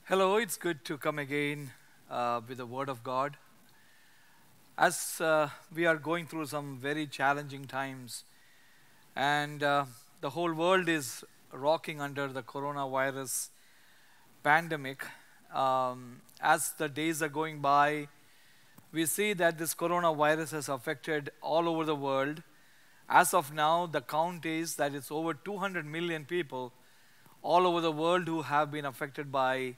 Hello, it's good to come again with the Word of God. As we are going through some very challenging times, and the whole world is rocking under the coronavirus pandemic, as the days are going by, we see that this coronavirus has affected all over the world. As of now, the count is that it's over 200 million people all over the world who have been affected by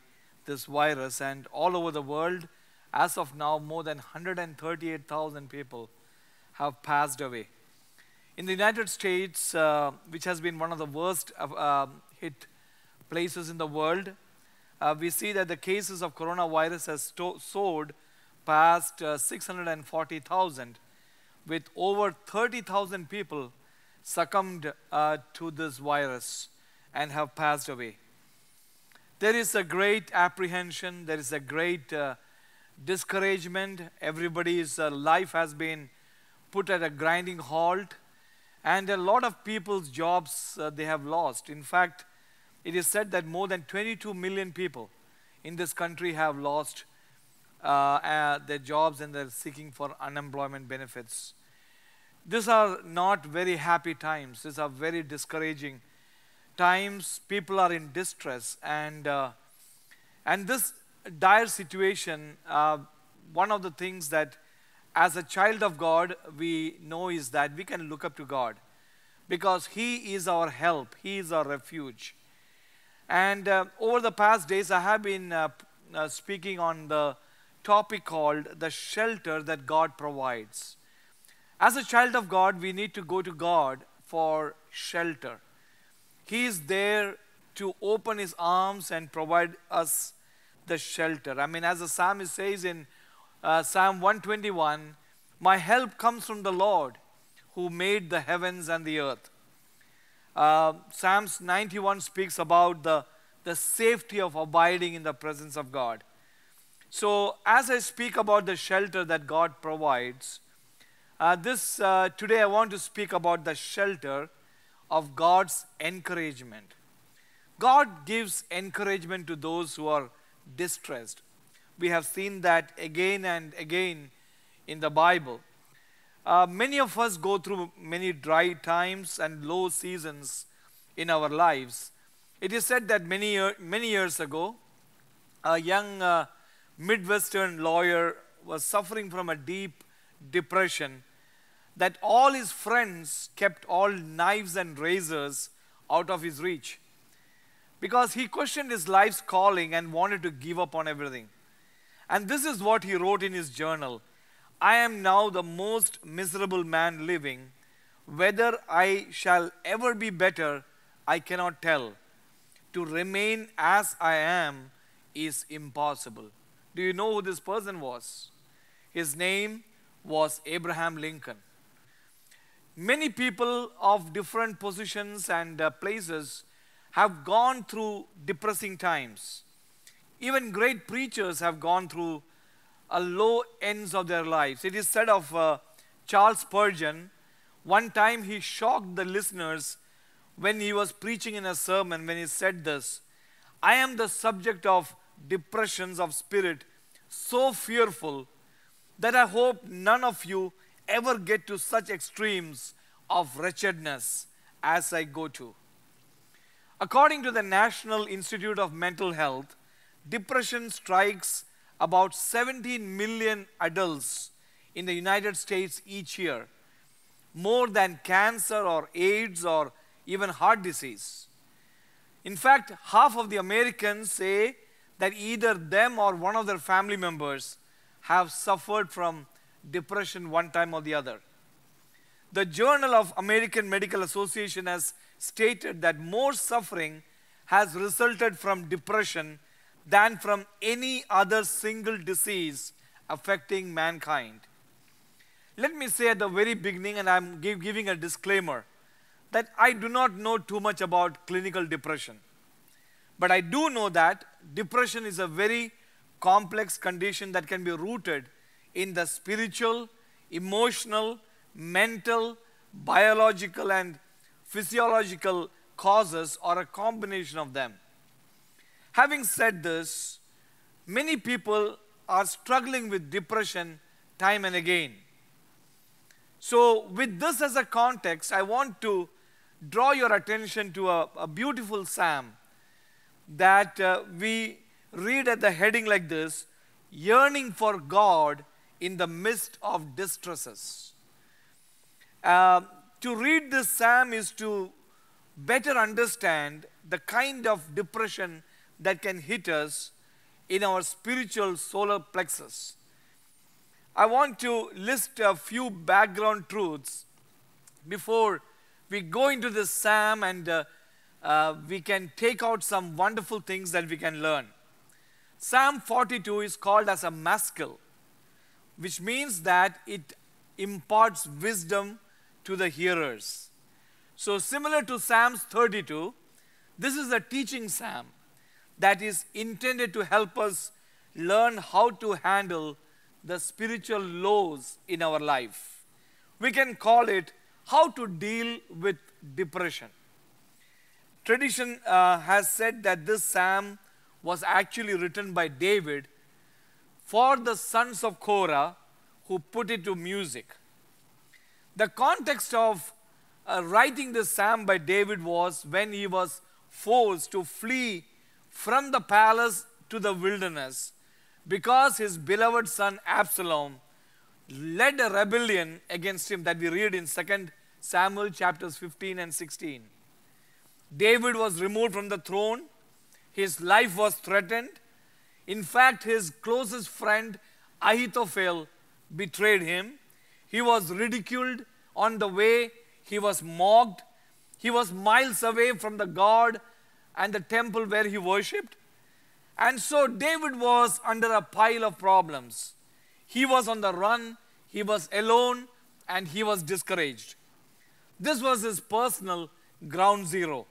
this virus, and all over the world, as of now, more than 138,000 people have passed away. In the United States, which has been one of the worst hit places in the world, we see that the cases of coronavirus has soared past 640,000, with over 30,000 people succumbed to this virus and have passed away. There is a great apprehension, there is a great discouragement. Everybody's life has been put at a grinding halt, and a lot of people's jobs they have lost. In fact, it is said that more than 22 million people in this country have lost their jobs, and they're seeking for unemployment benefits. These are not very happy times. These are very discouraging times. People are in distress, and this dire situation, one of the things that as a child of God we know is that we can look up to God, because He is our help, He is our refuge. And over the past days I have been speaking on the topic called the shelter that God provides. As a child of God, we need to go to God for shelter. He is there to open His arms and provide us the shelter. I mean, as the psalmist says in Psalm 121, my help comes from the Lord who made the heavens and the earth. Psalms 91 speaks about the safety of abiding in the presence of God. So as I speak about the shelter that God provides, today I want to speak about the shelter of God's encouragement. God gives encouragement to those who are distressed. We have seen that again and again in the Bible. Many of us go through many dry times and low seasons in our lives. It is said that many years ago, a young Midwestern lawyer was suffering from a deep depression, that all his friends kept all knives and razors out of his reach, because he questioned his life's calling and wanted to give up on everything. And this is what he wrote in his journal: I am now the most miserable man living. Whether I shall ever be better, I cannot tell. To remain as I am is impossible. Do you know who this person was? His name was Abraham Lincoln. Many people of different positions and places have gone through depressing times. Even great preachers have gone through low ends of their lives. It is said of Charles Spurgeon, one time he shocked the listeners when he was preaching in a sermon, when he said this: I am the subject of depressions of spirit so fearful that I hope none of you ever get to such extremes of wretchedness as I go to. According to the National Institute of Mental Health, depression strikes about 17 million adults in the United States each year, more than cancer or AIDS or even heart disease. In fact, half of the Americans say that either them or one of their family members have suffered from depression one time or the other. The Journal of American Medical Association has stated that more suffering has resulted from depression than from any other single disease affecting mankind. Let me say at the very beginning, and I'm giving a disclaimer, that I do not know too much about clinical depression. But I do know that depression is a very complex condition that can be rooted in the spiritual, emotional, mental, biological, and physiological causes, or a combination of them. Having said this, many people are struggling with depression time and again. So, with this as a context, I want to draw your attention to a beautiful psalm that we read at the heading like this: yearning for God in the midst of distresses. To read this psalm is to better understand the kind of depression that can hit us in our spiritual solar plexus. I want to list a few background truths before we go into this psalm, and we can take out some wonderful things that we can learn. Psalm 42 is called as a maskil, which means that it imparts wisdom to the hearers. So similar to Psalms 32, this is a teaching psalm that is intended to help us learn how to handle the spiritual lows in our life. We can call it how to deal with depression. Tradition has said that this psalm was actually written by David for the sons of Korah, who put it to music. The context of writing this psalm by David was when he was forced to flee from the palace to the wilderness because his beloved son Absalom led a rebellion against him that we read in 2 Samuel chapters 15 and 16. David was removed from the throne. His life was threatened. In fact, his closest friend Ahithophel betrayed him. He was ridiculed on the way. He was mocked. He was miles away from the God and the temple where he worshipped. And so David was under a pile of problems. He was on the run. He was alone, and he was discouraged. This was his personal ground zero.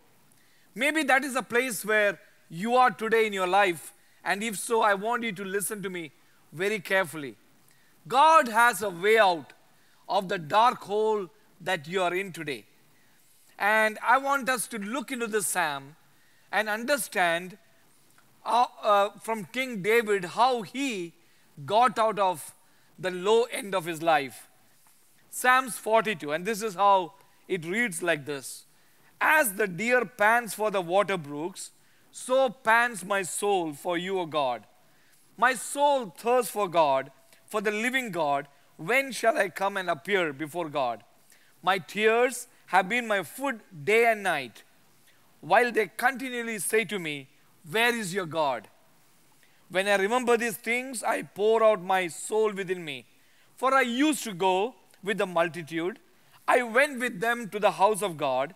Maybe that is a place where you are today in your life, and if so, I want you to listen to me very carefully. God has a way out of the dark hole that you are in today. And I want us to look into this psalm and understand from King David how he got out of the low end of his life. Psalms 42, and this is how it reads like this: as the deer pants for the water brooks, so pants my soul for you, O God. My soul thirsts for God, for the living God. When shall I come and appear before God? My tears have been my food day and night, while they continually say to me, where is your God? When I remember these things, I pour out my soul within me. For I used to go with the multitude. I went with them to the house of God,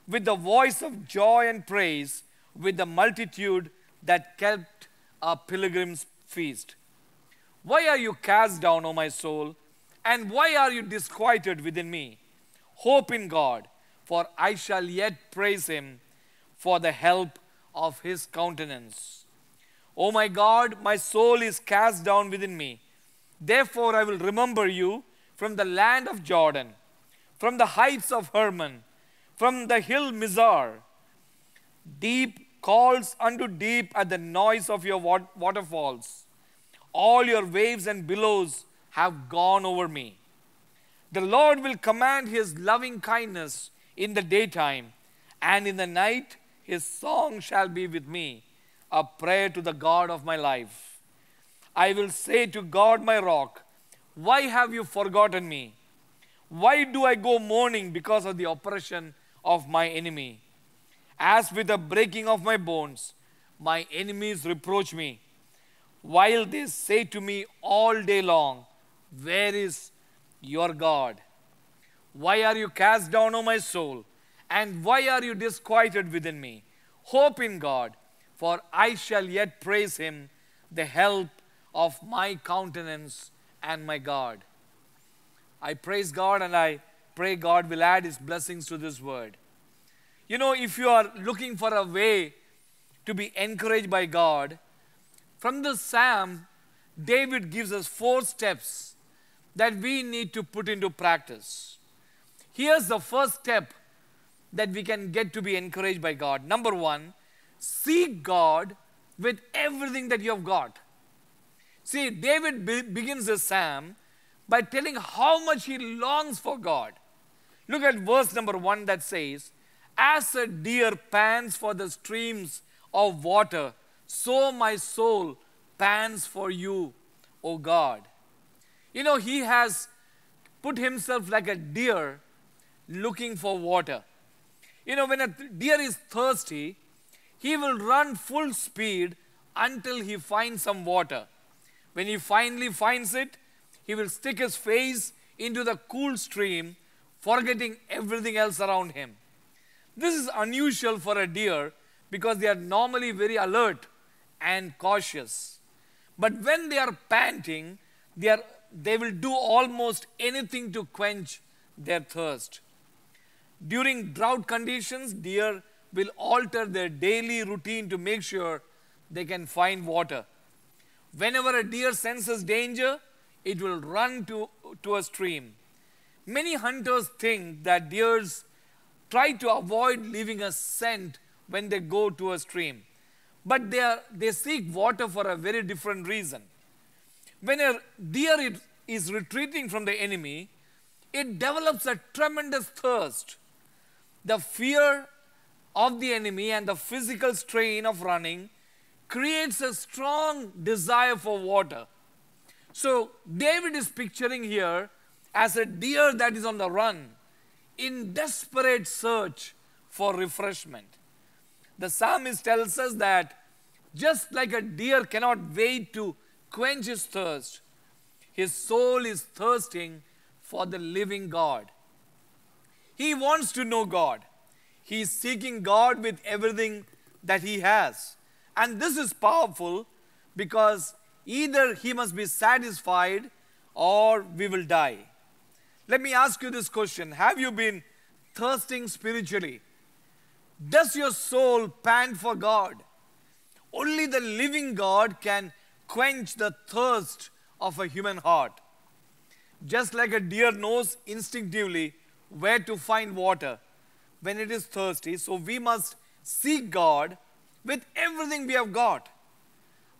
with the voice of joy and praise, with the multitude that kept a pilgrim's feast. Why are you cast down, O my soul? And why are you disquieted within me? Hope in God, for I shall yet praise him for the help of his countenance. O my God, my soul is cast down within me. Therefore I will remember you from the land of Jordan, from the heights of Hermon, from the hill Mizar. Deep calls unto deep at the noise of your waterfalls. All your waves and billows have gone over me. The Lord will command his loving kindness in the daytime, and in the night his song shall be with me, a prayer to the God of my life. I will say to God my rock, why have you forgotten me? Why do I go mourning because of the oppression of my enemy? As with the breaking of my bones, my enemies reproach me, while they say to me all day long, where is your God? Why are you cast down, O my soul? And why are you disquieted within me? Hope in God, for I shall yet praise him, the help of my countenance and my God. I praise God, and I pray God will add his blessings to this word. You know, if you are looking for a way to be encouraged by God, from this psalm, David gives us 4 steps that we need to put into practice. Here's the first step that we can get to be encouraged by God. Number 1, seek God with everything that you have got. See, David begins his psalm by telling how much he longs for God. Look at verse number 1 that says, "As a deer pants for the streams of water, so my soul pants for you, O God." You know, he has put himself like a deer looking for water. You know, when a deer is thirsty, he will run full speed until he finds some water. When he finally finds it, he will stick his face into the cool stream, forgetting everything else around him. This is unusual for a deer because they are normally very alert and cautious. But when they are panting, they will do almost anything to quench their thirst. During drought conditions, deer will alter their daily routine to make sure they can find water. Whenever a deer senses danger, it will run to a stream. Many hunters think that deers try to avoid leaving a scent when they go to a stream. But they seek water for a very different reason. When a deer is retreating from the enemy, it develops a tremendous thirst. The fear of the enemy and the physical strain of running creates a strong desire for water. So David is picturing here as a deer that is on the run in desperate search for refreshment. The psalmist tells us that just like a deer cannot wait to quench his thirst, his soul is thirsting for the living God. He wants to know God. He is seeking God with everything that he has. And this is powerful because either he must be satisfied or we will die. Let me ask you this question. Have you been thirsting spiritually? Does your soul pant for God? Only the living God can quench the thirst of a human heart. Just like a deer knows instinctively where to find water when it is thirsty, so we must seek God with everything we have got.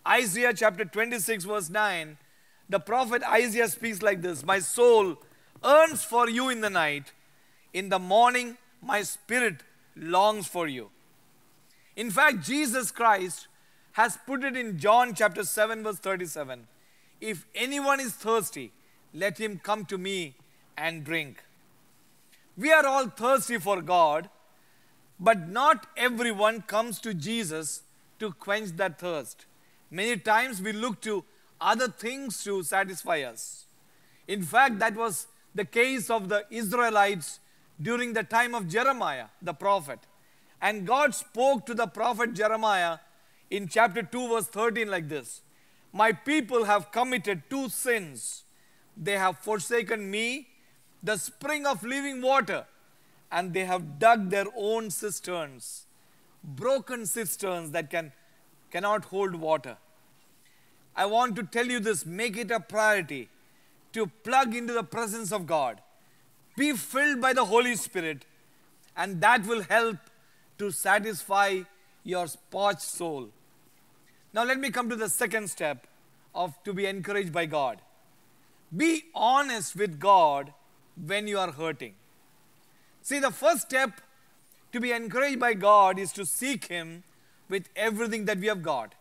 Isaiah chapter 26 verse 9, the prophet Isaiah speaks like this: "My soul yearns for you in the night. In the morning, my spirit longs for you." In fact, Jesus Christ has put it in John chapter 7 verse 37. "If anyone is thirsty, let him come to me and drink." We are all thirsty for God, but not everyone comes to Jesus to quench that thirst. Many times we look to other things to satisfy us. In fact, that was the case of the Israelites during the time of Jeremiah, the prophet. And God spoke to the prophet Jeremiah in chapter 2 verse 13 like this: "My people have committed two sins. They have forsaken me, the spring of living water, and they have dug their own cisterns," broken cisterns that cannot hold water. I want to tell you this: make it a priority to plug into the presence of God. Be filled by the Holy Spirit, and that will help to satisfy your parched soul. Now let me come to the second step of to be encouraged by God. Be honest with God when you are hurting. See, the first step to be encouraged by God is to seek Him with everything that we have got.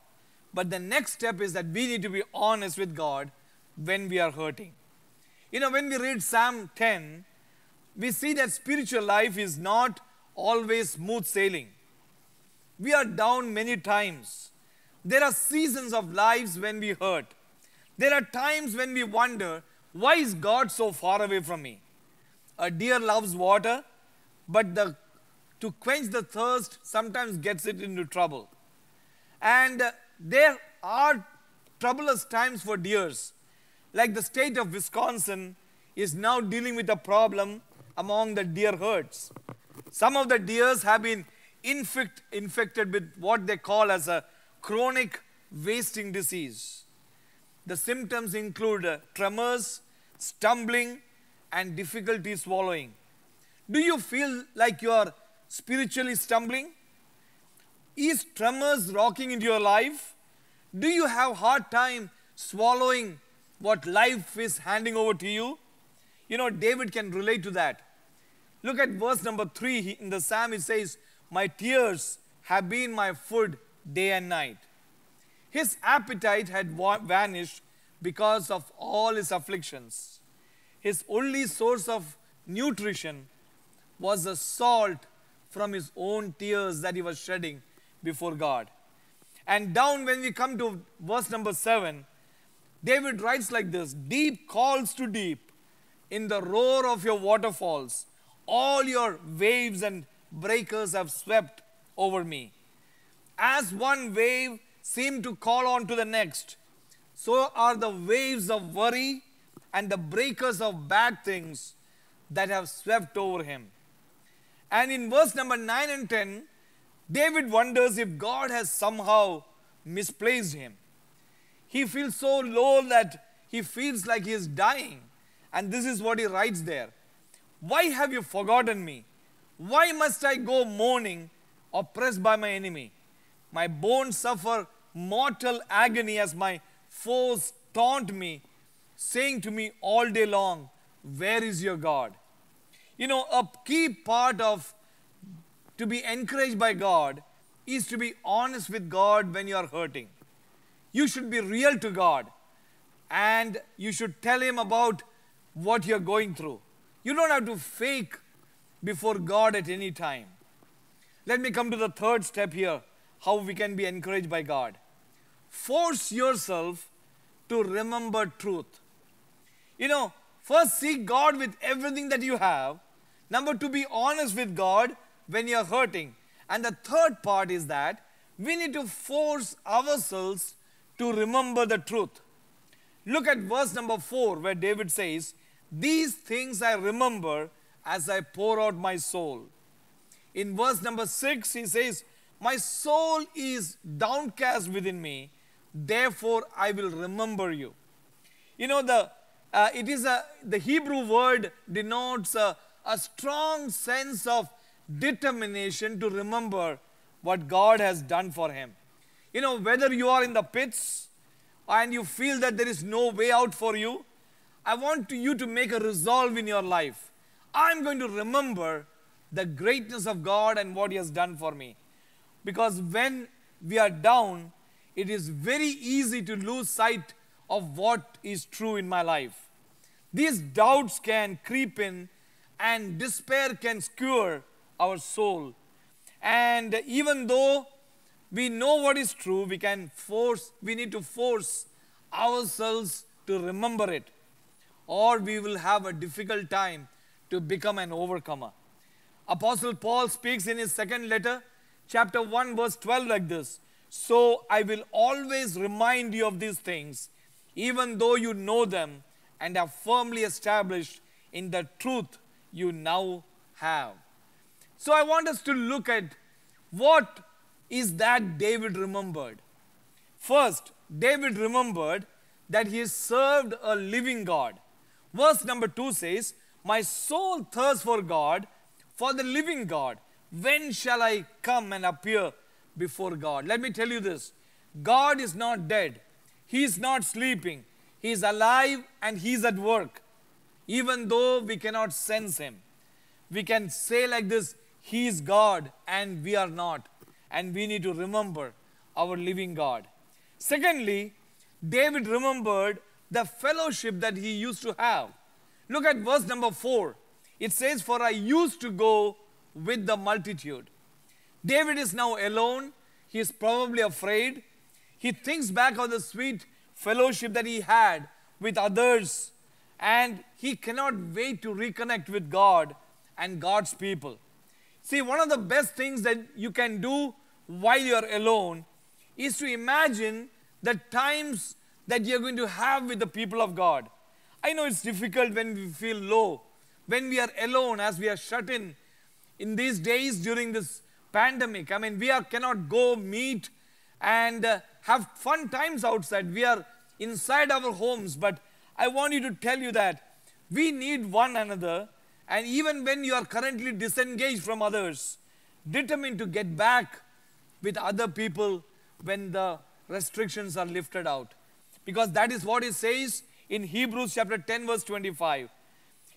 But the next step is that we need to be honest with God when we are hurting. You know, when we read Psalm 10, we see that spiritual life is not always smooth sailing. We are down many times. There are seasons of lives when we hurt. There are times when we wonder, why is God so far away from me? A deer loves water, but to quench the thirst sometimes gets it into trouble. And there are troublous times for deers. Like the state of Wisconsin is now dealing with a problem among the deer herds. Some of the deers have been infected with what they call as a chronic wasting disease. The symptoms include tremors, stumbling, and difficulty swallowing. Do you feel like you are spiritually stumbling? Is tremors rocking into your life? Do you have hard time swallowing what life is handing over to you? You know, David can relate to that. Look at verse number 3 in the psalm. It says, my tears have been my food day and night. His appetite had vanished because of all his afflictions. His only source of nutrition was the salt from his own tears that he was shedding before God. And down when we come to verse number 7, David writes like this, deep calls to deep in the roar of your waterfalls. All your waves and breakers have swept over me. As one wave seemed to call on to the next, so are the waves of worry and the breakers of bad things that have swept over him. And in verse number 9 and 10, David wonders if God has somehow misplaced him. He feels so low that he feels like he is dying. And this is what he writes there. Why have you forgotten me? Why must I go mourning, oppressed by my enemy? My bones suffer mortal agony as my foes taunt me, saying to me all day long, where is your God? You know, a key part of to be encouraged by God is to be honest with God when you are hurting. You should be real to God and you should tell Him about what you're going through. You don't have to fake before God at any time. Let me come to the third step here, how we can be encouraged by God. Force yourself to remember truth. You know, first seek God with everything that you have. Number two, be honest with God when you're hurting. And the third part is that we need to force ourselves to remember the truth. Look at verse number 4 where David says, these things I remember as I pour out my soul. In verse number 6 he says, my soul is downcast within me, therefore I will remember you. You know, the Hebrew word denotes a strong sense of determination to remember what God has done for him. You know, whether you are in the pits and you feel that there is no way out for you, I want you to make a resolve in your life. I'm going to remember the greatness of God and what He has done for me. Because when we are down, it is very easy to lose sight of what is true in my life. These doubts can creep in and despair can skewer our soul. And even though we know what is true, we need to force ourselves to remember it, or we will have a difficult time to become an overcomer. Apostle Paul speaks in his second letter, chapter 1, verse 12 like this. So I will always remind you of these things, even though you know them and are firmly established in the truth you now have. So I want us to look at what is that David remembered. First, David remembered that he served a living God. Verse number 2 says, my soul thirsts for God, for the living God. When shall I come and appear before God? Let me tell you this. God is not dead. He is not sleeping. He is alive and He is at work. Even though we cannot sense Him. We can say like this, He is God and we are not. And we need to remember our living God. Secondly, David remembered the fellowship that he used to have. Look at verse number 4. It says, for I used to go with the multitude. David is now alone. He is probably afraid. He thinks back of the sweet fellowship that he had with others. And he cannot wait to reconnect with God and God's people. See, one of the best things that you can do while you are alone is to imagine the times that you're going to have with the people of God. I know it's difficult when we feel low, when we are alone, as we are shut in these days during this pandemic. I mean, cannot go meet and have fun times outside. We are inside our homes, but I want you to tell you that we need one another, and even when you are currently disengaged from others, determined to get back with other people when the restrictions are lifted out. Because that is what it says in Hebrews chapter 10 verse 25.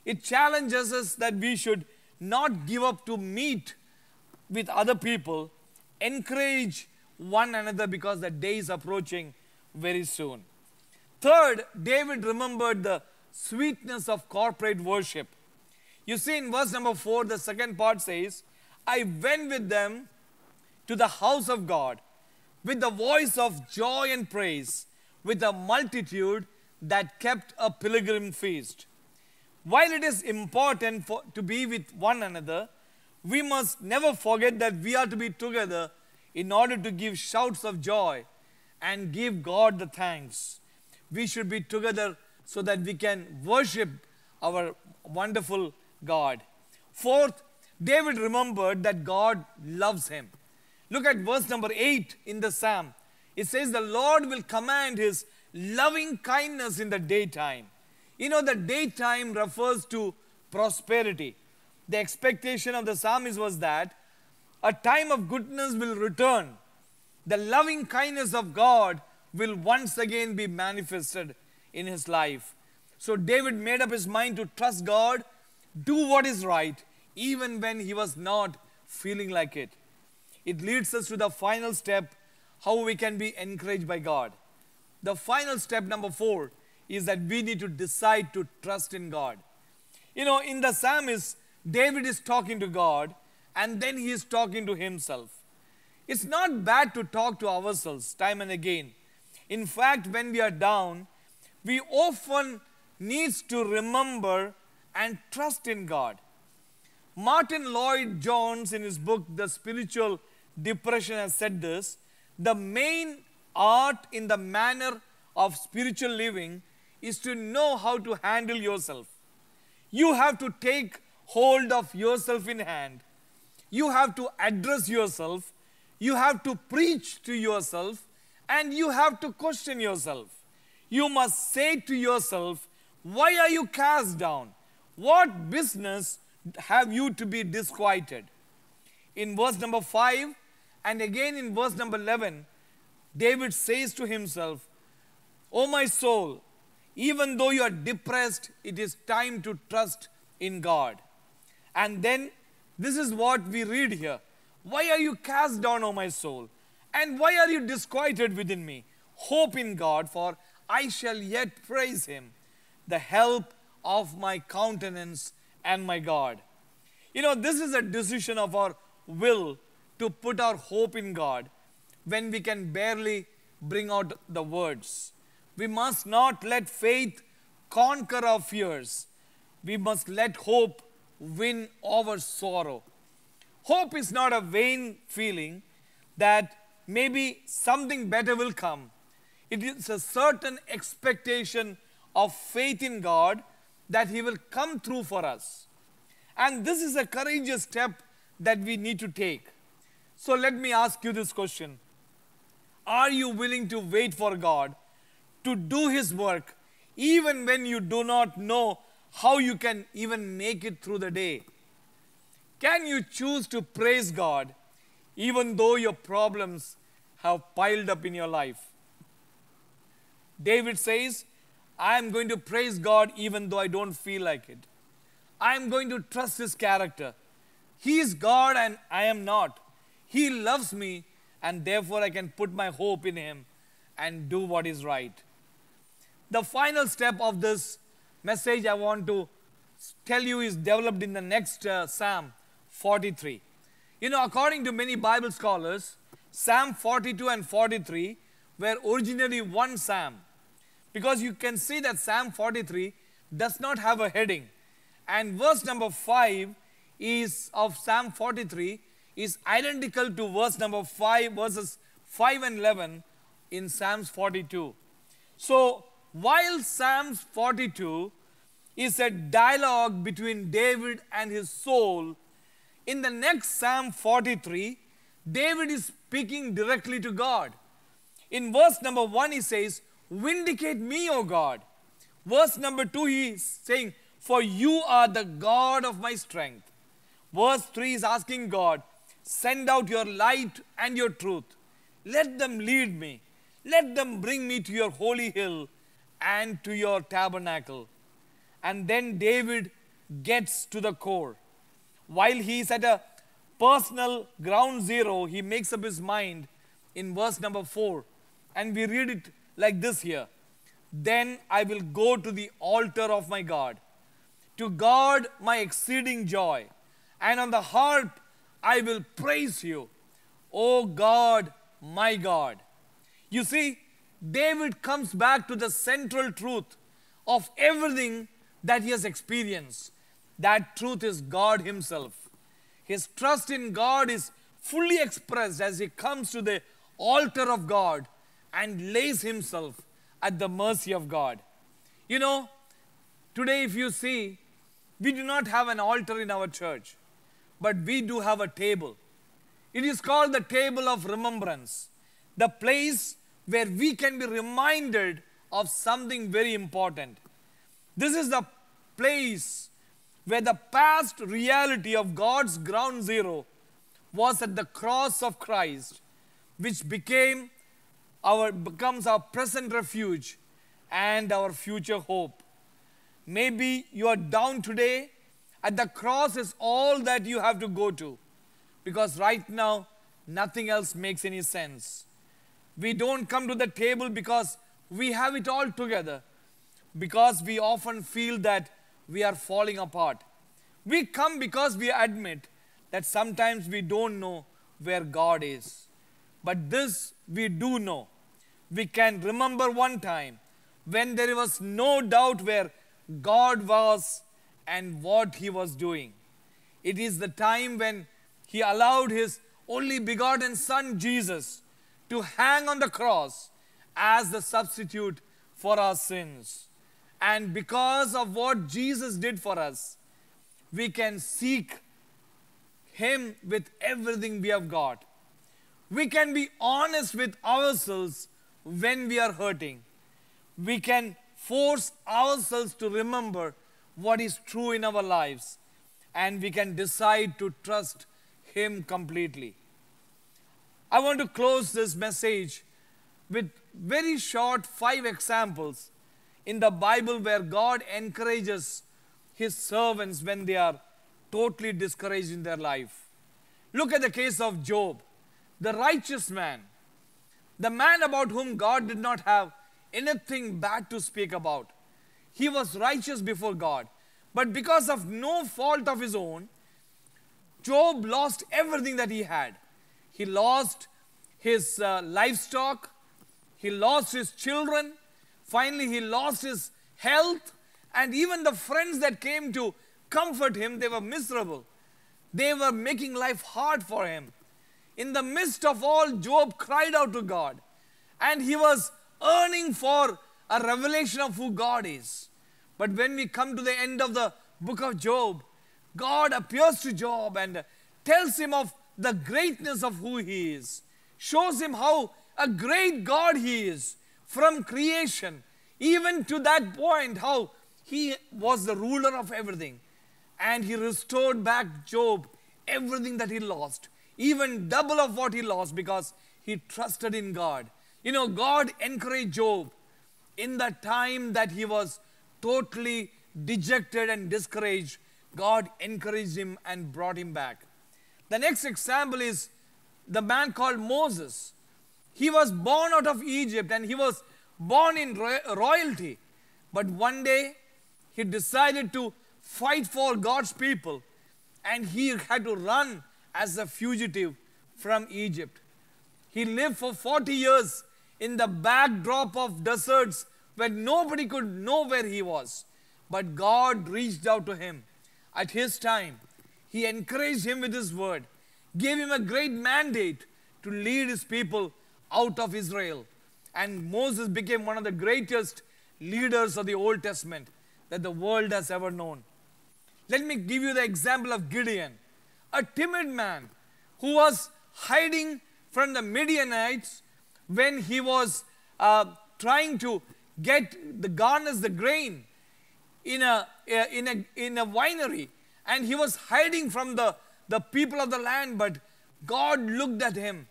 It challenges us that we should not give up to meet with other people, encourage one another because the day is approaching very soon. Third, David remembered the sweetness of corporate worship. You see in verse number 4, the second part says, I went with them to the house of God with the voice of joy and praise, with a multitude that kept a pilgrim feast. While it is important to be with one another, we must never forget that we are to be together in order to give shouts of joy and give God the thanks. We should be together so that we can worship our wonderful God. Fourth, David remembered that God loves him. Look at verse number 8 in the Psalm. It says, the Lord will command his loving kindness in the daytime. You know, the daytime refers to prosperity. The expectation of the psalmist was that a time of goodness will return. The loving kindness of God will once again be manifested in his life. So David made up his mind to trust God, do what is right, even when he was not feeling like it. It leads us to the final step, how we can be encouraged by God. The final step, number 4, is that we need to decide to trust in God. You know, in the psalmist, David is talking to God and then he is talking to himself. It's not bad to talk to ourselves time and again. In fact, when we are down, we often need to remember and trust in God. Martin Lloyd-Jones, in his book, The Spiritual Depression, has said this: the main art in the manner of spiritual living is to know how to handle yourself. You have to take hold of yourself in hand. You have to address yourself. You have to preach to yourself. And you have to question yourself. You must say to yourself, why are you cast down? What business have you to be disquieted? In verse number 5 and again in verse number 11, David says to himself, O my soul, even though you are depressed, it is time to trust in God. And then this is what we read here. Why are you cast down, O my soul? And why are you disquieted within me? Hope in God, for I shall yet praise him, the help of my countenance and my God. You know, this is a decision of our will to put our hope in God when we can barely bring out the words. We must not let faith conquer our fears. We must let hope win over sorrow. Hope is not a vain feeling that maybe something better will come. It is a certain expectation of faith in God that he will come through for us. And this is a courageous step that we need to take. So let me ask you this question. Are you willing to wait for God to do his work even when you do not know how you can even make it through the day? Can you choose to praise God even though your problems have piled up in your life? David says, I am going to praise God even though I don't feel like it. I am going to trust his character. He is God and I am not. He loves me and therefore I can put my hope in him and do what is right. The final step of this message I want to tell you is developed in the next Psalm 43. You know, according to many Bible scholars, Psalm 42 and 43 were originally one psalm, because you can see that Psalm 43 does not have a heading, and verse number 5 is of Psalm 43 is identical to verse number 5, verses 5 and 11 in Psalms 42. So while Psalms 42 is a dialogue between David and his soul, in the next Psalm 43, David is speaking directly to God. In verse number 1, he says, Vindicate me, O God. Verse number 2, he is saying, For you are the God of my strength. Verse 3 is asking God, Send out your light and your truth. Let them lead me. Let them bring me to your holy hill and to your tabernacle. And then David gets to the core. While he is at a personal ground zero, he makes up his mind in verse number 4. And we read it like this here. Then I will go to the altar of my God, to God my exceeding joy, and on the harp I will praise you, O God, my God. You see, David comes back to the central truth of everything that he has experienced. That truth is God himself. His trust in God is fully expressed as he comes to the altar of God and lays himself at the mercy of God. You know, today if you see, we do not have an altar in our church, but we do have a table. It is called the table of remembrance, the place where we can be reminded of something very important. This is the place where the past reality of God's ground zero was at the cross of Christ, which becomes our present refuge and our future hope. Maybe you are down today, and the cross is all that you have to go to, because right now nothing else makes any sense. We don't come to the table because we have it all together, because we often feel that we are falling apart. We come because we admit that sometimes we don't know where God is. But this we do know. We can remember one time when there was no doubt where God was and what he was doing. It is the time when he allowed his only begotten Son Jesus to hang on the cross as the substitute for our sins. And because of what Jesus did for us, we can seek him with everything we have got. We can be honest with ourselves when we are hurting. We can force ourselves to remember what is true in our lives, and we can decide to trust him completely. I want to close this message with very short 5 examples in the Bible where God encourages his servants when they are totally discouraged in their life. Look at the case of Job, the righteous man, the man about whom God did not have anything bad to speak about. He was righteous before God, but because of no fault of his own, Job lost everything that he had. He lost his livestock, he lost his children, finally he lost his health, and even the friends that came to comfort him, they were miserable. They were making life hard for him. In the midst of all, Job cried out to God, and he was yearning for a revelation of who God is. But when we come to the end of the book of Job, God appears to Job and tells him of the greatness of who he is, shows him how a great God he is from creation, even to that point how he was the ruler of everything. And he restored back Job everything that he lost, even double of what he lost, because he trusted in God. You know, God encouraged Job in the time that he was totally dejected and discouraged. God encouraged him and brought him back. The next example is the man called Moses. He was born out of Egypt and he was born in royalty. But one day he decided to fight for God's people, and he had to run as a fugitive from Egypt. He lived for 40 years in the backdrop of deserts where nobody could know where he was. But God reached out to him at his time. He encouraged him with his word, gave him a great mandate to lead his people out of Israel. And Moses became one of the greatest leaders of the Old Testament that the world has ever known. Let me give you the example of Gideon, a timid man who was hiding from the Midianites when he was trying to garner the grain in a winery, and he was hiding from the people of the land. But God looked at him.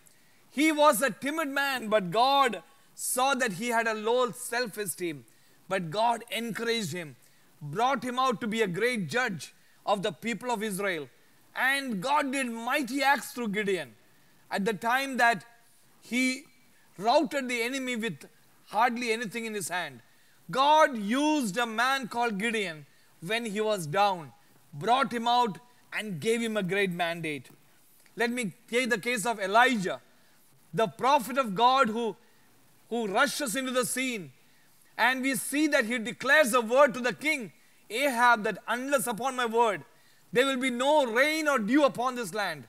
He was a timid man, but God saw that he had a low self-esteem. But God encouraged him, brought him out to be a great judge of the people of Israel. And God did mighty acts through Gideon. At the time that he routed the enemy with hardly anything in his hand, God used a man called Gideon when he was down, brought him out and gave him a great mandate. Let me take the case of Elijah, the prophet of God who rushes into the scene. And we see that he declares a word to the king Ahab that unless upon my word there will be no rain or dew upon this land.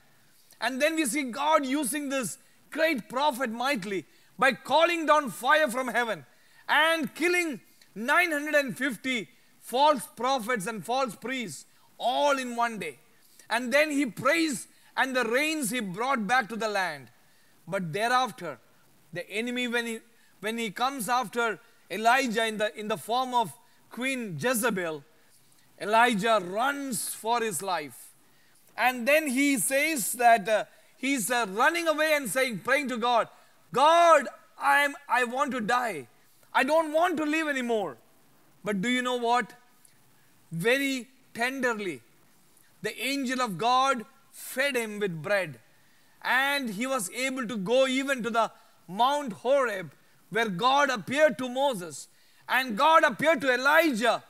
And then we see God using this great prophet mightily by calling down fire from heaven and killing 950 false prophets and false priests all in one day. And then he prays, and the rains he brought back to the land. But thereafter, the enemy, when he comes after Elijah in the form of Queen Jezebel, Elijah runs for his life. And then he says that he's running away and saying, praying to God, God, I want to die. I don't want to live anymore. But do you know what? Very tenderly, the angel of God fed him with bread. And he was able to go even to the Mount Horeb, where God appeared to Moses. And God appeared to Elijah,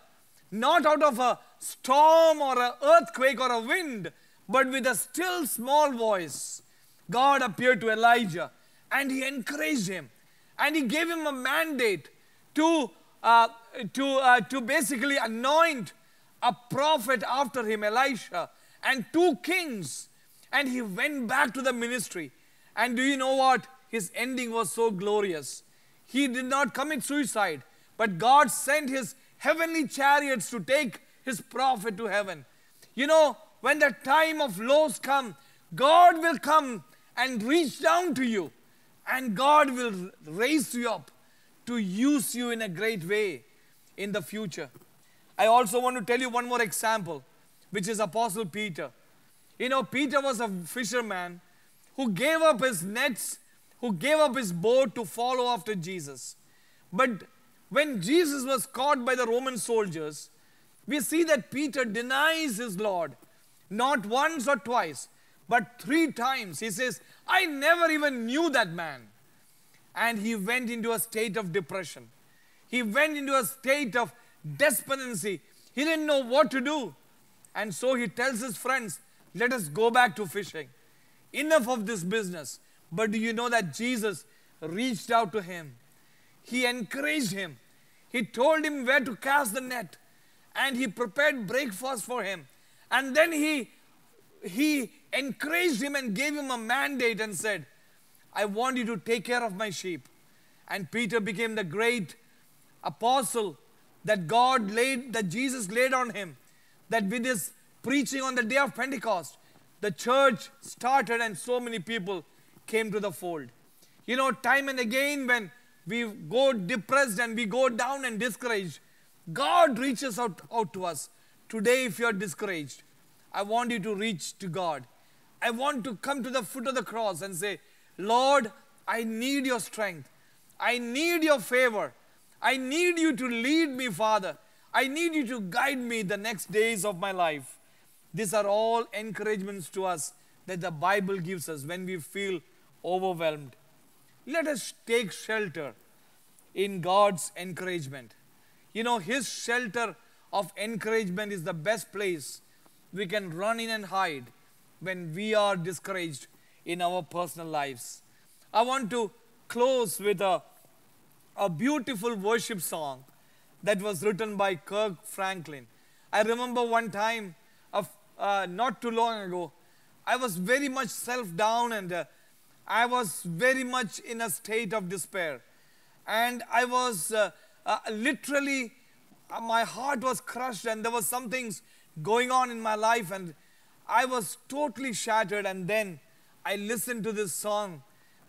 not out of a storm or an earthquake or a wind, but with a still small voice. God appeared to Elijah and he encouraged him. And he gave him a mandate to basically anoint a prophet after him, Elisha, and 2 kings. And he went back to the ministry. And do you know what? His ending was so glorious. He did not commit suicide, but God sent his heavenly chariots to take his prophet to heaven. You know, when the time of lows come, God will come and reach down to you, and God will raise you up to use you in a great way in the future. I also want to tell you one more example, which is Apostle Peter. You know, Peter was a fisherman who gave up his nets, who gave up his boat to follow after Jesus. But when Jesus was caught by the Roman soldiers, we see that Peter denies his Lord, not once or twice, but 3 times. He says, I never even knew that man. And he went into a state of depression. He went into a state of despondency. He didn't know what to do. And so he tells his friends, let us go back to fishing. Enough of this business. But do you know that Jesus reached out to him? He encouraged him. He told him where to cast the net. And he prepared breakfast for him. And then he encouraged him and gave him a mandate and said, I want you to take care of my sheep. And Peter became the great apostle that Jesus laid on him. That with his preaching on the day of Pentecost, the church started and so many people came to the fold. You know, time and again when we go depressed and we go down and discouraged, God reaches out to us. Today, if you are discouraged, I want you to reach to God. I want to come to the foot of the cross and say, Lord, I need your strength. I need your favor. I need you to lead me, Father. I need you to guide me the next days of my life. These are all encouragements to us that the Bible gives us when we feel overwhelmed. Let us take shelter in God's encouragement. You know, His shelter of encouragement is the best place we can run in and hide when we are discouraged in our personal lives. I want to close with a beautiful worship song that was written by Kirk Franklin. I remember one time, not too long ago, I was very much self-down and I was very much in a state of despair. And I was literally, my heart was crushed and there was some things going on in my life and I was totally shattered. And then I listened to this song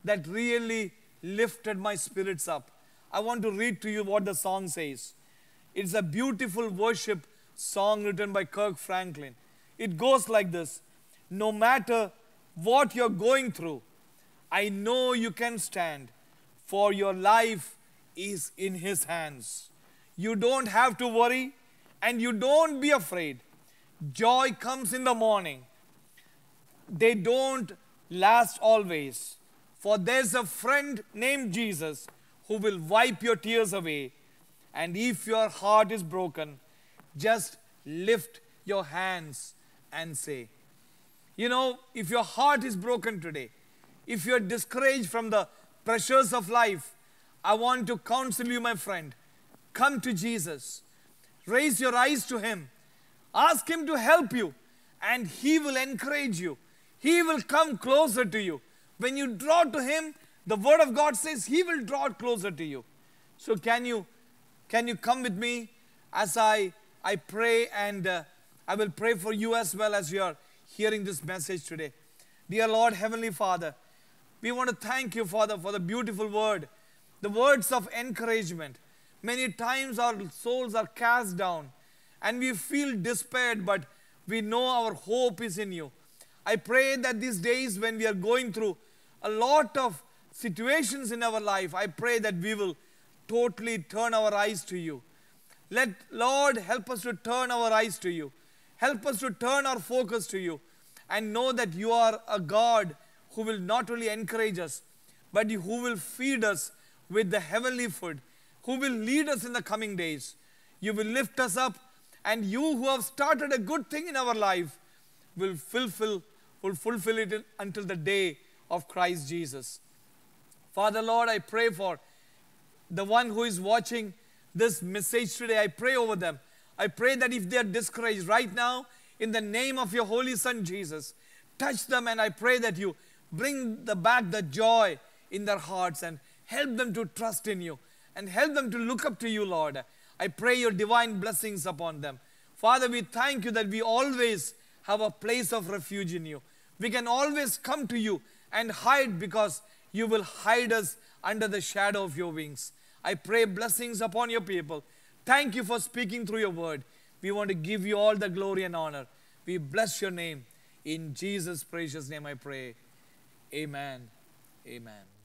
that really lifted my spirits up. I want to read to you what the song says. It's a beautiful worship song written by Kirk Franklin. It goes like this. No matter what you're going through, I know you can stand, for your life is in His hands. You don't have to worry and you don't be afraid. Joy comes in the morning. They don't last always. For there's a friend named Jesus who will wipe your tears away. And if your heart is broken, just lift your hands and say, you know, if your heart is broken today, if you're discouraged from the pressures of life, I want to counsel you, my friend. Come to Jesus. Raise your eyes to Him. Ask Him to help you, and He will encourage you. He will come closer to you. When you draw to Him, the Word of God says He will draw closer to you. So can you come with me as I pray, and I will pray for you as well as you are hearing this message today. Dear Lord, Heavenly Father, we want to thank you, Father, for the beautiful word, the words of encouragement. Many times our souls are cast down and we feel despaired, but we know our hope is in you. I pray that these days when we are going through a lot of situations in our life, I pray that we will totally turn our eyes to you. Let Lord help us to turn our eyes to you. Help us to turn our focus to you and know that you are a God who will not only encourage us, but who will feed us with the heavenly food, who will lead us in the coming days. You will lift us up, and you who have started a good thing in our life will fulfill it until the day of Christ Jesus. Father, Lord, I pray for the one who is watching this message today. I pray over them. I pray that if they are discouraged right now, in the name of your Holy Son Jesus, touch them, and I pray that you bring back the joy in their hearts and help them to trust in you and help them to look up to you, Lord. I pray your divine blessings upon them. Father, we thank you that we always have a place of refuge in you. We can always come to you and hide because you will hide us under the shadow of your wings. I pray blessings upon your people. Thank you for speaking through your word. We want to give you all the glory and honor. We bless your name. In Jesus' precious name I pray. Amen. Amen.